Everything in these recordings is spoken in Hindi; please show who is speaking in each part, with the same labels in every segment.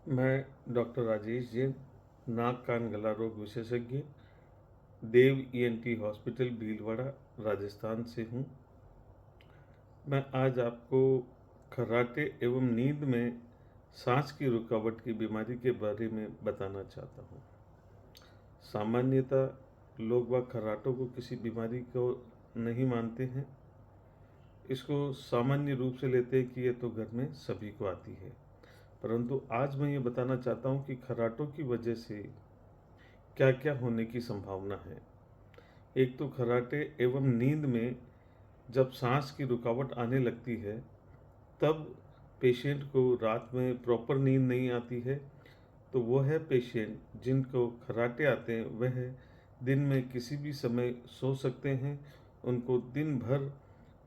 Speaker 1: मैं डॉक्टर राजेश जैन, नाक कान गला रोग विशेषज्ञ, देव ईएनटी हॉस्पिटल भीलवाड़ा, राजस्थान से हूँ। मैं आज आपको खर्राटे एवं नींद में सांस की रुकावट की बीमारी के बारे में बताना चाहता हूँ। सामान्यतः लोग वह खर्राटों को किसी बीमारी को नहीं मानते हैं। इसको सामान्य रूप से लेते हैं कि ये तो घर में सभी को आती है। परंतु आज मैं ये बताना चाहता हूँ कि खर्राटों की वजह से क्या क्या होने की संभावना है। एक तो खर्राटे एवं नींद में जब सांस की रुकावट आने लगती है तब पेशेंट को रात में प्रॉपर नींद नहीं आती है। तो वो है पेशेंट जिनको खर्राटे आते हैं, वह दिन में किसी भी समय सो सकते हैं। उनको दिन भर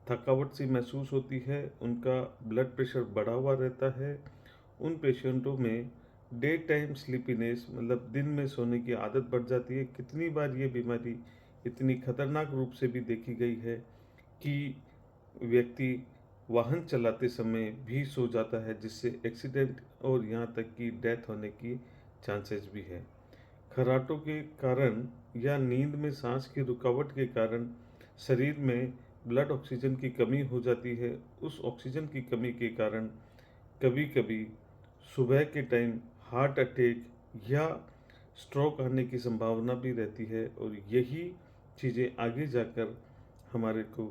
Speaker 1: थकावट सी महसूस होती है, उनका ब्लड प्रेशर बढ़ा हुआ रहता है। उन पेशेंटों में डे टाइम स्लीपीनेस मतलब दिन में सोने की आदत बढ़ जाती है। कितनी बार ये बीमारी इतनी खतरनाक रूप से भी देखी गई है कि व्यक्ति वाहन चलाते समय भी सो जाता है, जिससे एक्सीडेंट और यहाँ तक कि डेथ होने की चांसेस भी है। खर्राटों के कारण या नींद में सांस की रुकावट के कारण शरीर में ब्लड ऑक्सीजन की कमी हो जाती है। उस ऑक्सीजन की कमी के कारण कभी कभी सुबह के टाइम हार्ट अटैक या स्ट्रोक आने की संभावना भी रहती है, और यही चीज़ें आगे जाकर हमारे को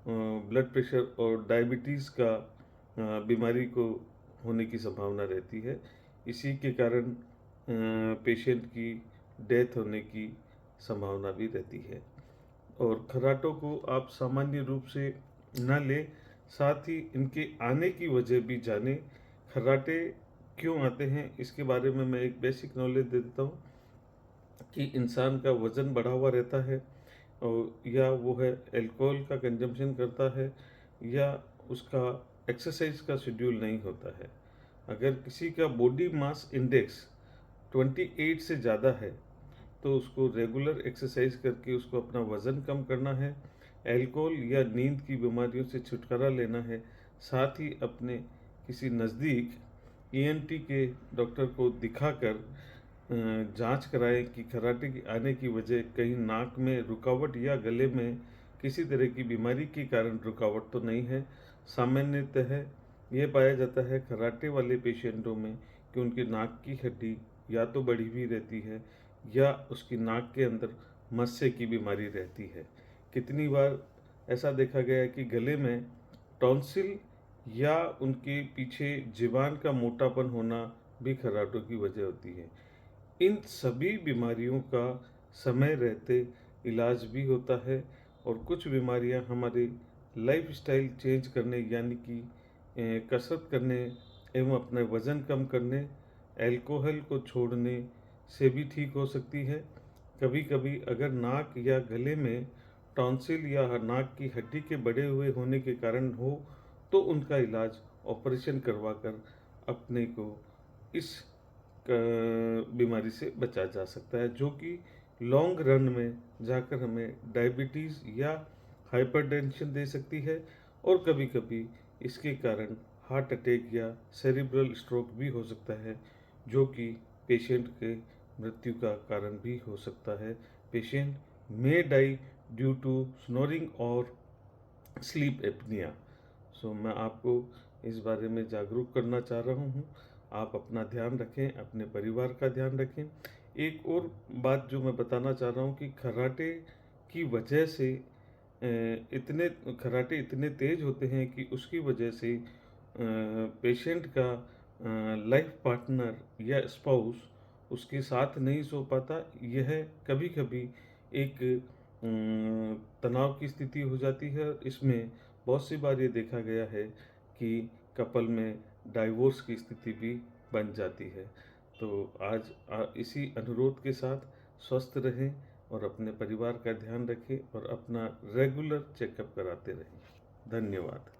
Speaker 1: ब्लड प्रेशर और डायबिटीज़ का बीमारी को होने की संभावना रहती है। इसी के कारण पेशेंट की डेथ होने की संभावना भी रहती है। और खर्राटों को आप सामान्य रूप से न लें, साथ ही इनके आने की वजह भी जानें। खर्राटे क्यों आते हैं इसके बारे में मैं एक बेसिक नॉलेज दे देता हूँ कि इंसान का वज़न बढ़ा हुआ रहता है, और या वो है अल्कोहल का कंजम्पशन करता है, या उसका एक्सरसाइज का शेड्यूल नहीं होता है। अगर किसी का बॉडी मास इंडेक्स 28 से ज़्यादा है तो उसको रेगुलर एक्सरसाइज करके उसको अपना वज़न कम करना है, अल्कोहल या नींद की बीमारियों से छुटकारा लेना है। साथ ही अपने किसी नज़दीक ईएनटी के डॉक्टर को दिखाकर जांच कराएं कि खर्राटे की आने की वजह कहीं नाक में रुकावट या गले में किसी तरह की बीमारी के कारण रुकावट तो नहीं है। सामान्यतः यह पाया जाता है खर्राटे वाले पेशेंटों में कि उनकी नाक की हड्डी या तो बढ़ी हुई रहती है या उसकी नाक के अंदर मस्से की बीमारी रहती है। कितनी बार ऐसा देखा गया है कि गले में टॉन्सिल या उनके पीछे ज़ुबान का मोटापन होना भी खर्राटों की वजह होती है। इन सभी बीमारियों का समय रहते इलाज भी होता है, और कुछ बीमारियां हमारे लाइफस्टाइल चेंज करने यानी कि कसरत करने एवं अपने वज़न कम करने, अल्कोहल को छोड़ने से भी ठीक हो सकती है। कभी कभी अगर नाक या गले में टॉन्सिल या नाक की हड्डी के बढ़े हुए होने के कारण हो तो उनका इलाज ऑपरेशन करवाकर अपने को इस बीमारी से बचा जा सकता है, जो कि लॉन्ग रन में जाकर हमें डायबिटीज़ या हाइपरटेंशन दे सकती है, और कभी कभी इसके कारण हार्ट अटैक या सेरिब्रल स्ट्रोक भी हो सकता है, जो कि पेशेंट के मृत्यु का कारण भी हो सकता है। Patient may die due to snoring और स्लीप एपनिया। सो मैं आपको इस बारे में जागरूक करना चाह रहा हूँ। आप अपना ध्यान रखें, अपने परिवार का ध्यान रखें। एक और बात जो मैं बताना चाह रहा हूँ कि खर्राटे की वजह से इतने खर्राटे इतने तेज होते हैं कि उसकी वजह से पेशेंट का लाइफ पार्टनर या स्पाउस उसके साथ नहीं सो पाता। यह कभी कभी एक तनाव की स्थिति हो जाती है। इसमें बहुत सी बार ये देखा गया है कि कपल में डाइवोर्स की स्थिति भी बन जाती है। तो आज इसी अनुरोध के साथ स्वस्थ रहें और अपने परिवार का ध्यान रखें और अपना रेगुलर चेकअप कराते रहें। धन्यवाद।